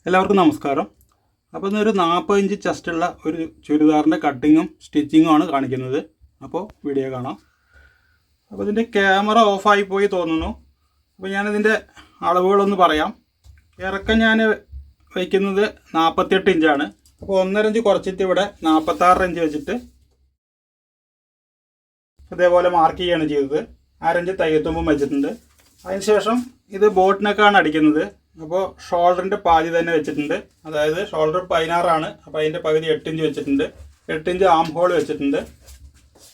എല്ലാവർക്കും നമസ്കാരം. അപ്പോൾ ഇന്നൊരു 40 ഇഞ്ച് ചെസ്റ്റുള്ള ഒരു ചുരിദാറിൻ്റെ കട്ടിങ്ങും സ്റ്റിച്ചിങ്ങും ആണ് കാണിക്കുന്നത്. അപ്പോൾ വീഡിയോ കാണാം. അപ്പോൾ ഇതിൻ്റെ ക്യാമറ ഓഫായി പോയി തോന്നുന്നു. അപ്പോൾ ഞാനിതിൻ്റെ അളവുകളൊന്ന് പറയാം. ഇറക്കം ഞാൻ വയ്ക്കുന്നത് 48 ഇഞ്ചാണ്. അപ്പോൾ 1.5 ഇഞ്ച് കുറച്ചിട്ട് ഇവിടെ 46 ഇഞ്ച് വെച്ചിട്ട് ഇതേപോലെ മാർക്ക് ചെയ്യുകയാണ് ചെയ്തത്. 1/2 ഇഞ്ച് തയ്യത്തുമ്പും വെച്ചിട്ടുണ്ട്. അതിനുശേഷം ഇത് ബോട്ടിനൊക്കെയാണ് അടിക്കുന്നത്. അപ്പോൾ ഷോൾഡറിൻ്റെ പാതി തന്നെ വെച്ചിട്ടുണ്ട്. അതായത് ഷോൾഡർ 16 ആണ്. അപ്പോൾ അതിൻ്റെ പകുതി 8 ഇഞ്ച് വെച്ചിട്ടുണ്ട്. 8 ഇഞ്ച് ആം ഹോൾ വെച്ചിട്ടുണ്ട്.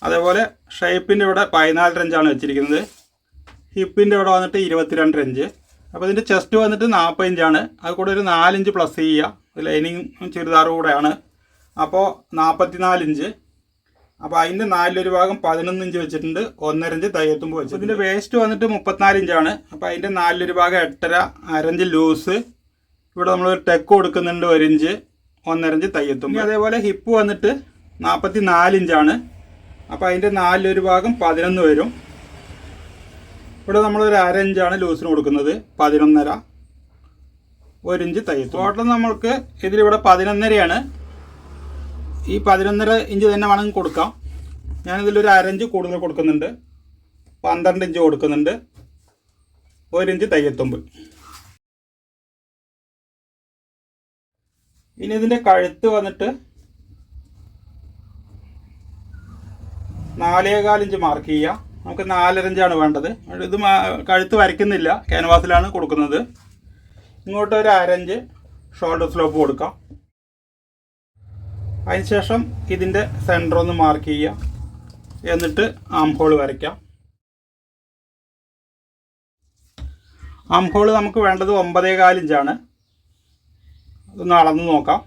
അതേപോലെ ഷേപ്പിൻ്റെ ഇവിടെ 14 ഇഞ്ചാണ് വെച്ചിരിക്കുന്നത്. ഹിപ്പിൻ്റെ ഇവിടെ വന്നിട്ട് 22 ഇഞ്ച്. അപ്പോൾ ഇതിൻ്റെ ചെസ്റ്റ് വന്നിട്ട് 40 ഇഞ്ചാണ്. അത് കൂടെ ഒരു 4 ഇഞ്ച് പ്ലസ് ചെയ്യുക. ലൈനിങ് ചുരിദാർ കൂടെയാണ്. അപ്പോൾ 44 ഇഞ്ച്. അപ്പോൾ അതിൻ്റെ 4 ഭാഗം 11 ഇഞ്ച് വെച്ചിട്ടുണ്ട്. 1.5 ഇഞ്ച് തയ്യത്തുമ്പ് വെച്ചു. ഇതിൻ്റെ വേസ്റ്റ് വന്നിട്ട് 34 ഇഞ്ചാണ്. അപ്പോൾ അതിൻ്റെ 4 ഭാഗം 8.5, 1/2 ഇഞ്ച് ലൂസ്. ഇവിടെ നമ്മൾ ടെക്ക് കൊടുക്കുന്നുണ്ട് 1 ഇഞ്ച്, 1.5 ഇഞ്ച് തയ്യത്തുമ്പ്. അതേപോലെ ഹിപ്പ് വന്നിട്ട് 44 ഇഞ്ചാണ്. അപ്പോൾ അതിൻ്റെ 4 ഭാഗം 11 വരും. ഇവിടെ നമ്മളൊരു 1/2 ഇഞ്ചാണ് ലൂസിന് കൊടുക്കുന്നത്. 11.5, 1 ഇഞ്ച് തയ്യത്തും. ടോട്ടൽ നമ്മൾക്ക് ഇതിലിവിടെ 11.5ആണ്. ഈ 11.5 ഇഞ്ച് തന്നെ വേണമെങ്കിൽ കൊടുക്കാം. ഞാനിതിലൊരു 1/2 ഇഞ്ച് കൂടുതൽ കൊടുക്കുന്നുണ്ട്. 12 ഇഞ്ച് കൊടുക്കുന്നുണ്ട്. 1 ഇഞ്ച് തയ്യത്തുമ്പ്. ഇനി ഇതിൻ്റെ കഴുത്ത് വന്നിട്ട് 4.25 ഇഞ്ച് മാർക്ക് ചെയ്യുക. നമുക്ക് 4.5 ഇഞ്ചാണ് വേണ്ടത്. ഇത് കഴുത്ത് വരയ്ക്കുന്നില്ല, ക്യാൻവാസിലാണ് കൊടുക്കുന്നത്. ഇങ്ങോട്ട് ഒരു 1/2 ഇഞ്ച് ഷോൾഡർ സ്ലോപ്പ് കൊടുക്കാം. അതിനുശേഷം ഇതിൻ്റെ സെൻറ്റർ ഒന്ന് മാർക്ക് ചെയ്യുക. എന്നിട്ട് ആം ഹോൾ വരയ്ക്കാം. ആം ഹോൾ നമുക്ക് വേണ്ടത് 9.25 ഇഞ്ചാണ്. അതൊന്ന് അളന്ന് നോക്കാം.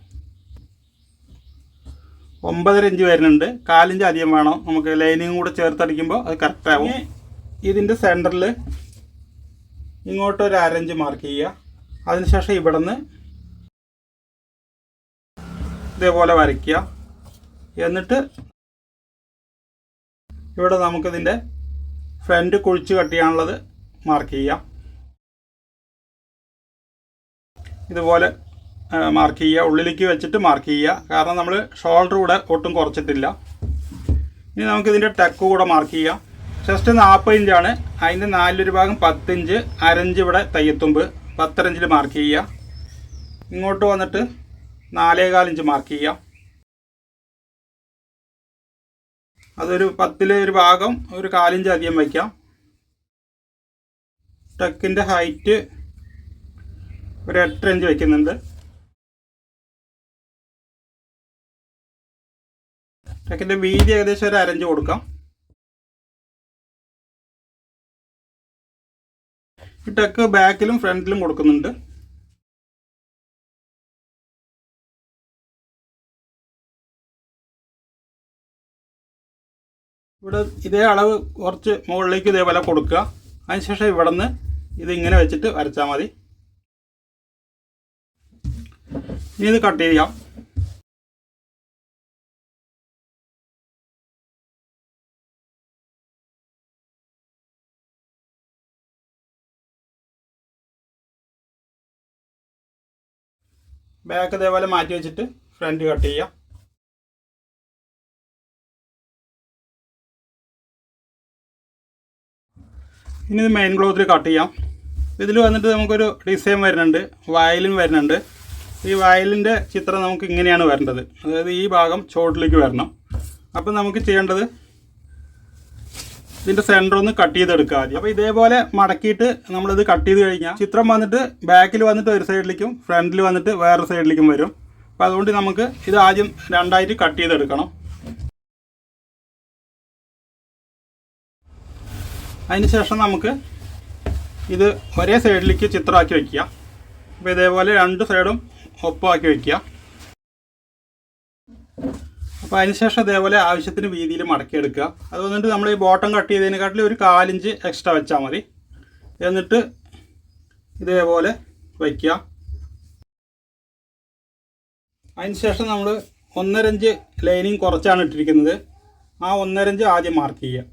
9.5 ഇഞ്ച് വരുന്നുണ്ട്. 4 ഇഞ്ച് അധികം വേണം. നമുക്ക് ലൈനിങ് കൂടെ ചേർത്തടിക്കുമ്പോൾ അത് കറക്റ്റാവും. ഇതിൻ്റെ സെൻറ്ററിൽ ഇങ്ങോട്ടൊരു 1/2 ഇഞ്ച് മാർക്ക് ചെയ്യുക. അതിനുശേഷം ഇവിടെ നിന്ന് ഇതേപോലെ വരയ്ക്കുക. എന്നിട്ട് ഇവിടെ നമുക്കിതിൻ്റെ ഫ്രണ്ട് കുഴിച്ച് കട്ട് ചെയ്യാനുള്ളത് മാർക്ക് ചെയ്യാം. ഇതുപോലെ മാർക്ക് ചെയ്യുക. ഉള്ളിലേക്ക് വെച്ചിട്ട് മാർക്ക് ചെയ്യുക. കാരണം നമ്മൾ ഷോൾഡർ കൂടെ ഒട്ടും കുറച്ചിട്ടില്ല. ഇനി നമുക്കിതിൻ്റെ ടെക്ക് കൂടെ മാർക്ക് ചെയ്യാം. ചെസ്റ്റ് 40 ഇഞ്ചാണ്. അതിൻ്റെ 4 ഭാഗം 10 ഇഞ്ച്, 1/2 ഇഞ്ച് ഇവിടെ തയ്യത്തുമ്പ് 10 ഇഞ്ചിൽ മാർക്ക് ചെയ്യുക. ഇങ്ങോട്ട് വന്നിട്ട് 4.25 ഇഞ്ച് മാർക്ക് ചെയ്യാം. അതൊരു 10 ഒരു ഭാഗം ഒരു 4 ഇഞ്ച് അധികം വയ്ക്കാം. ടെക്കിൻ്റെ ഹൈറ്റ് ഒരു 8 ഇഞ്ച് വയ്ക്കുന്നുണ്ട്. ടെക്കിൻ്റെ വീതി ഏകദേശം ഒരു 1/2 ഇഞ്ച് കൊടുക്കാം. ഈ ടെക്ക് ബാക്കിലും ഫ്രണ്ടിലും കൊടുക്കുന്നുണ്ട്. ഇവിടെ ഇതേ അളവ് കുറച്ച് മുകളിലേക്ക് ഇതേപോലെ കൊടുക്കുക. അതിനുശേഷം ഇവിടെ നിന്ന് ഇതിങ്ങനെ വെച്ചിട്ട് വരച്ചാൽ മതി. ഇനി ഇത് കട്ട് ചെയ്യാം. ബാക്ക് ഇതേപോലെ മാറ്റി വെച്ചിട്ട് ഫ്രണ്ട് കട്ട് ചെയ്യാം. ഇനി ഇത് മെയിൻ ക്ലോത്തിൽ കട്ട് ചെയ്യാം. ഇതിൽ വന്നിട്ട് നമുക്കൊരു ഡിസൈൻ വരുന്നുണ്ട്, വയലിൻ വരുന്നുണ്ട്. ഈ വയലിൻ്റെ ചിത്രം നമുക്ക് ഇങ്ങനെയാണ് വരേണ്ടത്. അതായത് ഈ ഭാഗം ചോട്ടിലേക്ക് വരണം. അപ്പം നമുക്ക് ചെയ്യേണ്ടത് ഇതിൻ്റെ സെൻറ്റർ ഒന്ന് കട്ട് ചെയ്തെടുക്കുക ആദ്യം. അപ്പോൾ ഇതേപോലെ മടക്കിയിട്ട് നമ്മളിത് കട്ട് ചെയ്ത് കഴിഞ്ഞാൽ ചിത്രം വന്നിട്ട് ബാക്കിൽ വന്നിട്ട് ഒരു സൈഡിലേക്കും ഫ്രണ്ടിൽ വന്നിട്ട് വേറെ സൈഡിലേക്കും വരും. അപ്പോൾ അതുകൊണ്ട് നമുക്ക് ഇത് ആദ്യം രണ്ടായിട്ട് കട്ട് ചെയ്തെടുക്കണം. അതിനുശേഷം നമുക്ക് ഇത് ഒരേ സൈഡിലേക്ക് ചിത്രമാക്കി വയ്ക്കുക. അപ്പോൾ ഇതേപോലെ 2 സൈഡും ഒപ്പമാക്കി വയ്ക്കുക. അപ്പോൾ അതിനുശേഷം ഇതേപോലെ ആവശ്യത്തിന് വീതിയിൽ മടക്കിയെടുക്കുക. അത് വന്നിട്ട് നമ്മൾ ഈ ബോട്ടം കട്ട് ചെയ്തതിനെക്കാട്ടിൽ ഒരു 4 ഇഞ്ച് എക്സ്ട്രാ വെച്ചാൽ മതി. എന്നിട്ട് ഇതേപോലെ വയ്ക്കുക. അതിനുശേഷം നമ്മൾ 1.5 ഇഞ്ച് ലൈനിങ് കുറച്ചാണ് ഇട്ടിരിക്കുന്നത്. ആ 1.5 ഇഞ്ച് ആദ്യം മാർക്ക് ചെയ്യുക.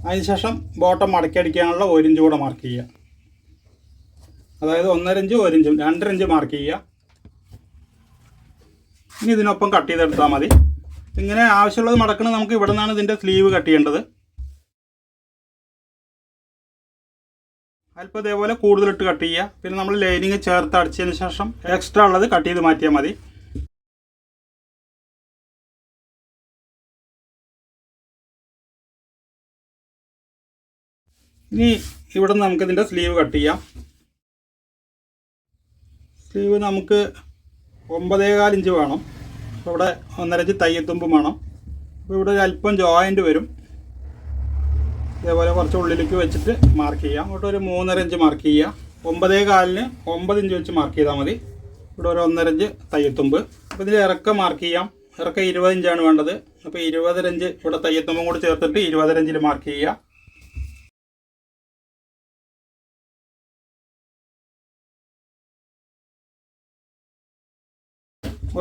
അതിനുശേഷം ബോട്ടം മടക്കി അടിക്കാനുള്ള 1 ഇഞ്ച് കൂടെ മാർക്ക് ചെയ്യുക. അതായത് 1.5 ഇഞ്ച് 1 ഇഞ്ചും 2.5 ഇഞ്ച് മാർക്ക് ചെയ്യുക. ഇനി ഇതിനൊപ്പം കട്ട് ചെയ്തെടുത്താൽ മതി. ഇങ്ങനെ ആവശ്യമുള്ളത് മടക്കണം. നമുക്ക് ഇവിടെ നിന്നാണ് ഇതിൻ്റെ സ്ലീവ് കട്ട് ചെയ്യേണ്ടത്. അല്പം ഇതേപോലെ കൂടുതലിട്ട് കട്ട് ചെയ്യുക. പിന്നെ നമ്മൾ ലൈനിങ് ചേർത്ത് അടിച്ചതിന് ശേഷം എക്സ്ട്രാ ഉള്ളത് കട്ട് ചെയ്ത് മാറ്റിയാൽ മതി. ഇനി ഇവിടെ നിന്ന് നമുക്കിതിൻ്റെ സ്ലീവ് കട്ട് ചെയ്യാം. സ്ലീവ് നമുക്ക് 9.25 ഇഞ്ച് വേണം. അപ്പോൾ ഇവിടെ 1.5 ഇഞ്ച് തയ്യത്തുമ്പും വേണം. അപ്പോൾ ഇവിടെ ഒരു അല്പം ജോയിൻ്റ് വരും. ഇതേപോലെ കുറച്ച് ഉള്ളിലേക്ക് വെച്ചിട്ട് മാർക്ക് ചെയ്യാം. അങ്ങോട്ട് ഒരു 3.5 ഇഞ്ച് മാർക്ക് ചെയ്യുക. 9.25-ന് 9 ഇഞ്ച് വെച്ച് മാർക്ക് ചെയ്താൽ മതി. ഇവിടെ ഒരു 1.5 ഇഞ്ച് തയ്യത്തുമ്പ്. അപ്പോൾ ഇതിൽ ഇറക്കം മാർക്ക് ചെയ്യാം. ഇറക്കം 20 ഇഞ്ചാണ് വേണ്ടത്. അപ്പോൾ 20.5 ഇഞ്ച് ഇവിടെ തയ്യത്തുമ്പും കൂടി ചേർത്തിട്ട് 20.5 ഇഞ്ചിൽ മാർക്ക് ചെയ്യുക.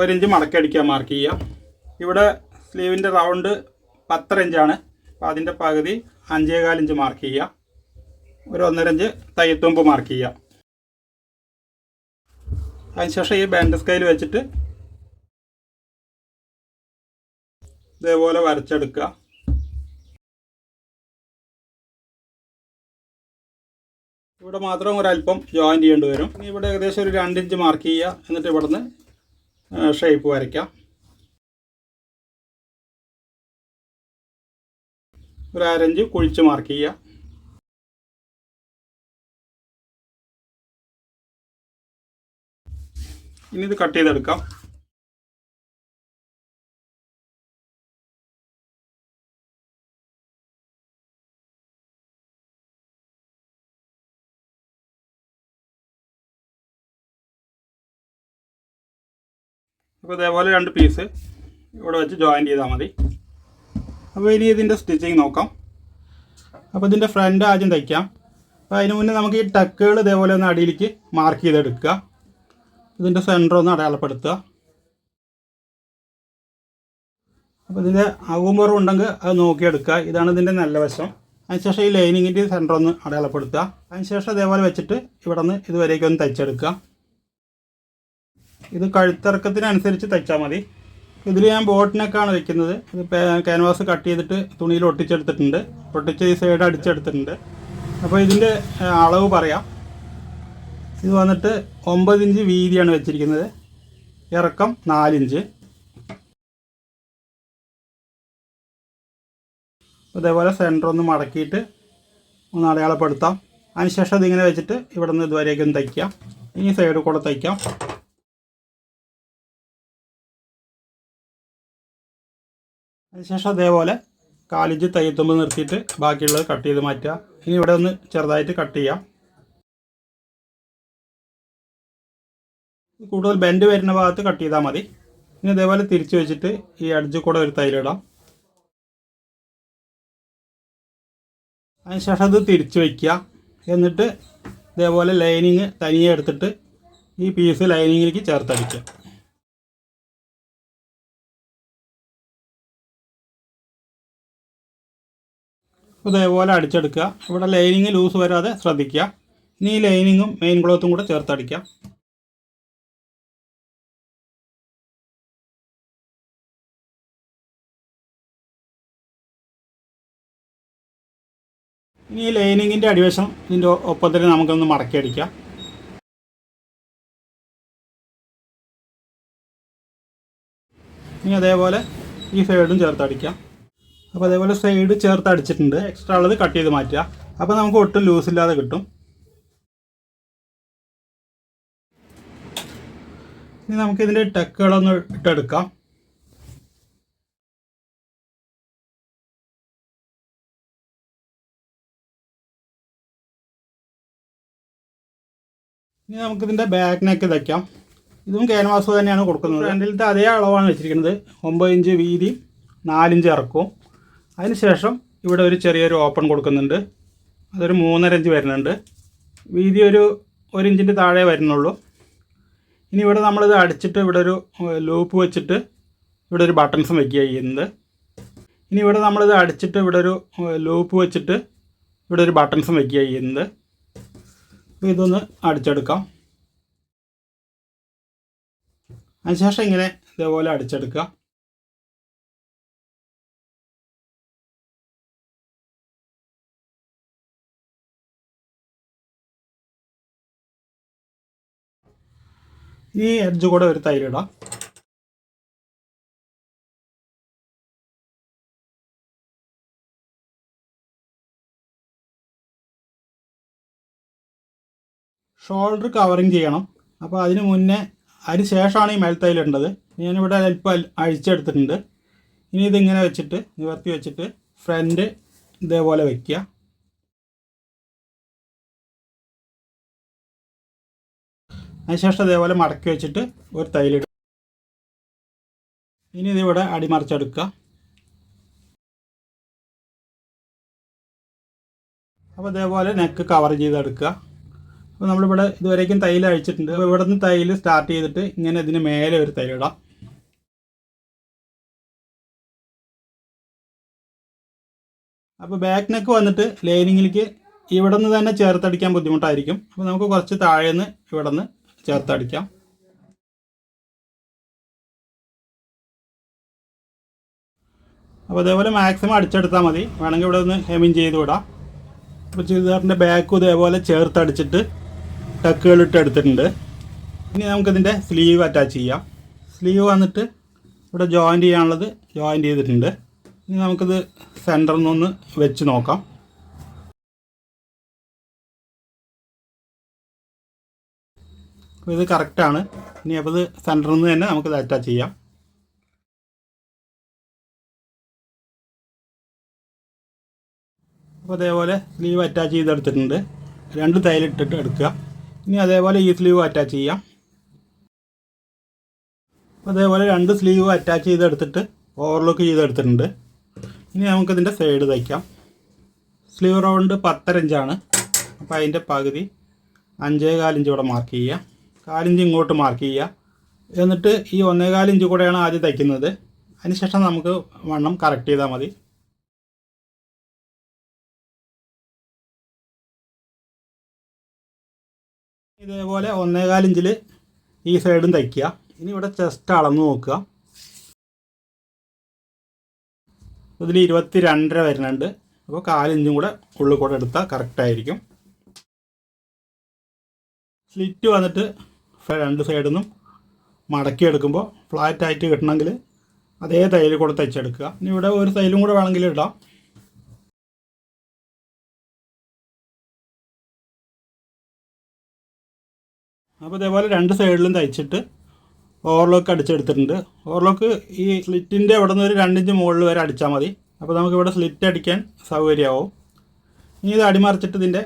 ഒരു ഇഞ്ച് മടക്കി അടിക്കാൻ മാർക്ക് ചെയ്യുക. ഇവിടെ സ്ലീവിൻ്റെ റൗണ്ട് 10.5 ഇഞ്ചാണ്. അപ്പോൾ അതിൻ്റെ പകുതി 5.25 ഇഞ്ച് മാർക്ക് ചെയ്യുക. ഒരു 1.5 ഇഞ്ച് തയ്യത്തുമ്പ് മാർക്ക് ചെയ്യുക. അതിനുശേഷം ഈ ബാൻഡ് സ്കെയിൽ വെച്ചിട്ട് ഇതേപോലെ വരച്ചെടുക്കുക. ഇവിടെ മാത്രം ഒരല്പം ജോയിൻ ചെയ്യേണ്ടി വരും. ഇനി ഇവിടെ ഏകദേശം ഒരു 2 ഇഞ്ച് മാർക്ക് ചെയ്യുക. എന്നിട്ട് ഇവിടെ നിന്ന് ഷേപ്പ് വരയ്ക്കാം. ഒരു 1/2 ഇഞ്ച് കുഴിച്ച് മാർക്ക് ചെയ്യുക. ഇനി ഇത് കട്ട് ചെയ്തെടുക്കാം. അപ്പോൾ ഇതേപോലെ 2 പീസ് ഇവിടെ വെച്ച് ജോയിൻ ചെയ്താൽ മതി. അപ്പോൾ ഇനി ഇതിൻ്റെ സ്റ്റിച്ചിങ് നോക്കാം. അപ്പോൾ ഇതിൻ്റെ ഫ്രണ്ട് ആദ്യം തയ്ക്കാം. അപ്പോൾ അതിന് മുന്നേ നമുക്ക് ഈ ടക്കുകൾ ഇതേപോലെ ഒന്ന് അടിയിലേക്ക് മാർക്ക് ചെയ്തെടുക്കുക. ഇതിൻ്റെ സെൻറ്റർ ഒന്ന് അടയാളപ്പെടുത്തുക. അപ്പോൾ ഇതിൻ്റെ അകുമ്പുറം ഉണ്ടെങ്കിൽ അത് നോക്കിയെടുക്കുക. ഇതാണ് ഇതിൻ്റെ നല്ല വശം. അതിനുശേഷം ഈ ലൈനിങ്ങിൻ്റെ സെൻറ്റർ ഒന്ന് അടയാളപ്പെടുത്തുക. അതിനുശേഷം ഇതേപോലെ വെച്ചിട്ട് ഇവിടെ നിന്ന് ഇതുവരേക്കും ഒന്ന് തയ്ച്ചെടുക്കുക. ഇത് കഴുത്തിറക്കത്തിനനുസരിച്ച് തയ്ച്ചാൽ മതി. ഇതിൽ ഞാൻ ബോട്ട് നെക്കാണ് വെക്കുന്നത്. ഇത് ക്യാൻവാസ് കട്ട് ചെയ്തിട്ട് തുണിയിൽ ഒട്ടിച്ചെടുത്തിട്ടുണ്ട്. ഒട്ടിച്ച് ഈ സൈഡ് അടിച്ചെടുത്തിട്ടുണ്ട്. അപ്പോൾ ഇതിൻ്റെ അളവ് പറയാം. ഇത് വന്നിട്ട് 9 ഇഞ്ച് വീതിയാണ് വെച്ചിരിക്കുന്നത്. ഇറക്കം 4 ഇഞ്ച്. അതേപോലെ സെൻറ്റർ ഒന്ന് മടക്കിയിട്ട് ഒന്ന് അടയാളപ്പെടുത്താം. അതിനുശേഷം ഇതിങ്ങനെ വെച്ചിട്ട് ഇവിടെ നിന്ന് ഇതുവരേക്കും തയ്ക്കാം. ഈ സൈഡിൽ കൂടെ തയ്ക്കാം. അതിനുശേഷം അതേപോലെ 4 ഇഞ്ച് തയ്യത്തുമ്പ് നിർത്തിയിട്ട് ബാക്കിയുള്ളത് കട്ട് ചെയ്ത് മാറ്റുക. ഇനി ഇവിടെ ഒന്ന് ചെറുതായിട്ട് കട്ട് ചെയ്യാം. കൂടുതൽ ബെൻഡ് വരുന്ന ഭാഗത്ത് കട്ട് ചെയ്താൽ മതി. ഇനി ഇതേപോലെ തിരിച്ച് വെച്ചിട്ട് ഈ അഡ്ജിൽ കൂടെ ഒരു തയ്യലിടാം. അതിനുശേഷം അത് തിരിച്ച് വയ്ക്കുക. എന്നിട്ട് ഇതേപോലെ ലൈനിങ് തനിയെ എടുത്തിട്ട് ഈ പീസ് ലൈനിങ്ങിലേക്ക് ചേർത്തടിക്കുക. ഇതേപോലെ അടിച്ചെടുക്കുക. ഇവിടെ ലൈനിങ് ലൂസ് വരാതെ ശ്രദ്ധിക്കുക. ഇനി ഈ ലൈനിങ്ങും മെയിൻ ക്ലോത്തും കൂടെ ചേർത്തടിക്കുക. ഇനി ഈ ലൈനിങ്ങിൻ്റെ അടിവശം ഇതിൻ്റെ ഒപ്പത്തിന് നമുക്കൊന്ന് മടക്കി അടിക്കാം. ഇനി അതേപോലെ ഈ സൈഡും ചേർത്തടിക്കാം. അപ്പോൾ അതേപോലെ സൈഡ് ചേർത്ത് അടിച്ചിട്ടുണ്ട്. എക്സ്ട്രാ ഉള്ളത് കട്ട് ചെയ്ത് മാറ്റുക. അപ്പോൾ നമുക്ക് ഒട്ടും ലൂസില്ലാതെ കിട്ടും. ഇനി നമുക്കിതിൻ്റെ ടക്കുകളൊന്ന് ഇട്ടെടുക്കാം. ഇനി നമുക്കിതിൻ്റെ ബാക്ക് നെക്ക് തയ്ക്കാം. ഇതും ക്യാൻവാസ് തന്നെയാണ് കൊടുക്കുന്നത്. ഫ്രണ്ടിലത്തെ അതേ അളവാണ് വെച്ചിരിക്കുന്നത്. 9 ഇഞ്ച് വീതി 4 ഇഞ്ച് ഇറക്കവും. അതിനുശേഷം ഇവിടെ ഒരു ചെറിയൊരു ഓപ്പൺ കൊടുക്കുന്നുണ്ട്. അതൊരു 3.5 ഇഞ്ച് വരുന്നുണ്ട്. വീതി ഒരു 1 ഇഞ്ചിൻ്റെ താഴെ വരുന്നുള്ളൂ. ഇനി ഇവിടെ നമ്മളിത് അടിച്ചിട്ട് ഇവിടെ ഒരു ലൂപ്പ് വെച്ചിട്ട് ഇവിടെ ഒരു ബട്ടൺസും വയ്ക്കുക ചെയ്യുന്നത്. ഇനി ഇവിടെ നമ്മളിത് അടിച്ചിട്ട് ഇവിടെ ഒരു ലൂപ്പ് വെച്ചിട്ട് ഇവിടെ ഒരു ബട്ടൺസും വയ്ക്കുക ചെയ്യുന്നത്. അപ്പോൾ ഇതൊന്ന് അടിച്ചെടുക്കാം. അതിനുശേഷം ഇങ്ങനെ ഇതേപോലെ അടിച്ചെടുക്കുക. ഈ എഡ്ജ് കൂടെ ഒരു തൈലിടാം. ഷോൾഡർ കവറിങ് ചെയ്യണം. അപ്പോൾ അതിന് മുന്നേ അതിന് ശേഷമാണ് ഈ മേൽത്തൈലിടേണ്ടത്. ഞാനിവിടെ അല്പം അഴിച്ചെടുത്തിട്ടുണ്ട്. ഇനി ഇതിങ്ങനെ വെച്ചിട്ട് നിവർത്തി വെച്ചിട്ട് ഫ്രണ്ട് ഇതേപോലെ വയ്ക്കുക. അതിനുശേഷം ഇതേപോലെ മടക്കി വെച്ചിട്ട് ഒരു തൈലിടുക. ഇനി ഇതിവിടെ അടിമറിച്ചെടുക്കുക. അപ്പോൾ ഇതേപോലെ നെക്ക് കവർ ചെയ്തെടുക്കുക. അപ്പോൾ നമ്മളിവിടെ ഇതുവരേക്കും തൈൽ അഴിച്ചിട്ടുണ്ട്. അപ്പോൾ ഇവിടെ നിന്ന് തൈൽ സ്റ്റാർട്ട് ചെയ്തിട്ട് ഇങ്ങനെ ഇതിന് മേലെ ഒരു തൈലിടാം. അപ്പോൾ ബാക്ക് നെക്ക് വന്നിട്ട് ലൈനിങ്ങിലേക്ക് ഇവിടെ നിന്ന് തന്നെ ചേർത്തടിക്കാൻ ബുദ്ധിമുട്ടായിരിക്കും. അപ്പോൾ നമുക്ക് കുറച്ച് താഴെ നിന്ന് ഇവിടെ നിന്ന് ചേർത്തടിക്കാം. അപ്പോൾ അതേപോലെ മാക്സിമം അടിച്ചെടുത്താൽ മതി. വേണമെങ്കിൽ ഇവിടെ ഒന്ന് ഹെമിങ് ചെയ്ത് വിടാം. അപ്പോൾ ചുരിദാറിൻ്റെ ബാക്കും ഇതേപോലെ ചേർത്തടിച്ചിട്ട് ടക്കുകളിട്ട് എടുത്തിട്ടുണ്ട്. ഇനി നമുക്കിതിൻ്റെ സ്ലീവ് അറ്റാച്ച് ചെയ്യാം. സ്ലീവ് വന്നിട്ട് ഇവിടെ ജോയിൻ്റ് ചെയ്യാനുള്ളത് ജോയിൻ്റ് ചെയ്തിട്ടുണ്ട്. ഇനി നമുക്കിത് സെൻറ്ററിൽ നിന്നൊന്ന് വെച്ച് നോക്കാം. അപ്പോൾ ഇത് കറക്റ്റാണ്. ഇനി അപ്പോൾ ഇത് സെൻറ്ററിൽ നിന്ന് തന്നെ നമുക്കിത് അറ്റാച്ച് ചെയ്യാം. അപ്പോൾ അതേപോലെ സ്ലീവ് അറ്റാച്ച് ചെയ്തെടുത്തിട്ടുണ്ട്. 2 തൈലിട്ടിട്ട് എടുക്കുക. ഇനി അതേപോലെ ഈ സ്ലീവ് അറ്റാച്ച് ചെയ്യാം. അപ്പോൾ അതേപോലെ 2 സ്ലീവ് അറ്റാച്ച് ചെയ്തെടുത്തിട്ട് ഓവർലോക്ക് ചെയ്തെടുത്തിട്ടുണ്ട്. ഇനി നമുക്കിതിൻ്റെ സൈഡ് തയ്ക്കാം. സ്ലീവ് റൗണ്ട് 10.5 ഇഞ്ചാണ്. അപ്പോൾ അതിൻ്റെ പകുതി 5.25 ഇഞ്ച് ഇവിടെ മാർക്ക് ചെയ്യുക. 4 ഇഞ്ച് ഇങ്ങോട്ട് മാർക്ക് ചെയ്യുക. എന്നിട്ട് ഈ 1.25 ഇഞ്ച് കൂടെയാണ് ആദ്യം തയ്ക്കുന്നത്. അതിനുശേഷം നമുക്ക് വണ്ണം കറക്റ്റ് ചെയ്താൽ മതി. ഇതേപോലെ 1.25 ഇഞ്ചിൽ ഈ സൈഡും തയ്ക്കുക. ഇനി ഇവിടെ ചെസ്റ്റ് അളന്ന് നോക്കുക. ഇതിൽ 22.5 വരുന്നുണ്ട്. അപ്പോൾ 4 ഇഞ്ചും കൂടെ ഉള്ളിൽ കൂടെ എടുത്താൽ കറക്റ്റായിരിക്കും. സ്ലിറ്റ് വന്നിട്ട് 2 സൈഡിൽ നിന്നും മടക്കി എടുക്കുമ്പോൾ ഫ്ലാറ്റായിട്ട് കിട്ടണമെങ്കിൽ അതേ തയ്യൽ കൂടെ തയ്ച്ചെടുക്കുക. ഇനി ഇവിടെ ഒരു തയ്യലും കൂടെ വേണമെങ്കിൽ ഇടാം. അപ്പോൾ ഇതേപോലെ 2 സൈഡിലും തയ്ച്ചിട്ട് ഓവർലോക്ക് അടിച്ചെടുത്തിട്ടുണ്ട്. ഓവർലോക്ക് ഈ സ്ലിറ്റിൻ്റെ അവിടെ നിന്ന് ഒരു 2 ഇഞ്ച് മുകളിൽ വരെ അടിച്ചാൽ മതി. അപ്പോൾ നമുക്കിവിടെ സ്ലിറ്റ് അടിക്കാൻ സൗകര്യമാവും. ഇനി ഇത് അടിമറിച്ചിട്ട് ഇതിൻ്റെ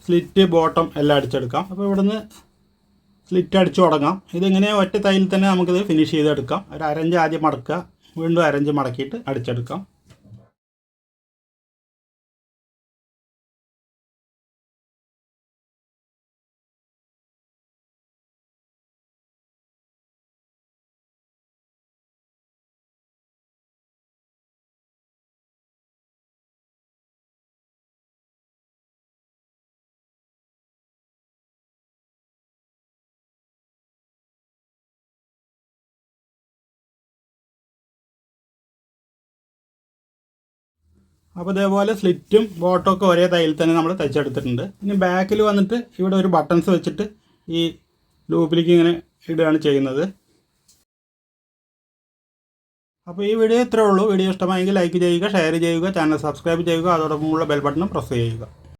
സ്ലിറ്റ് ബോട്ടം എല്ലാം അടിച്ചെടുക്കാം. അപ്പോൾ ഇവിടെ നിന്ന് സ്ലിറ്റ് അടിച്ചു തുടങ്ങാം. ഇതിങ്ങനെ ഒറ്റ തയ്യിൽ തന്നെ നമുക്കിത് ഫിനിഷ് ചെയ്തെടുക്കാം. ഒരു 1/2 ഇഞ്ച് ആദ്യം മടക്കുക, വീണ്ടും 1/2 ഇഞ്ച് മടക്കിയിട്ട് അടിച്ചെടുക്കാം. അപ്പോൾ ഇതേപോലെ സ്ലിറ്റും ബോട്ടമൊക്കെ ഒരേ തയ്യിൽ തന്നെ നമ്മൾ തയ്ച്ചെടുത്തിട്ടുണ്ട്. ഇനി ബാക്കിൽ വന്നിട്ട് ഇവിടെ ഒരു ബട്ടൺസ് വെച്ചിട്ട് ഈ ലൂപ്പിലേക്ക് ഇങ്ങനെ ഇടുകയാണ് ചെയ്യുന്നത്. അപ്പോൾ ഈ വീഡിയോ ഇത്രേ ഉള്ളൂ. വീഡിയോ ഇഷ്ടമായെങ്കിൽ ലൈക്ക് ചെയ്യുക, ഷെയർ ചെയ്യുക, ചാനൽ സബ്സ്ക്രൈബ് ചെയ്യുക, അതോടൊപ്പമുള്ള ബെൽ ബട്ടണും പ്രസ് ചെയ്യുക.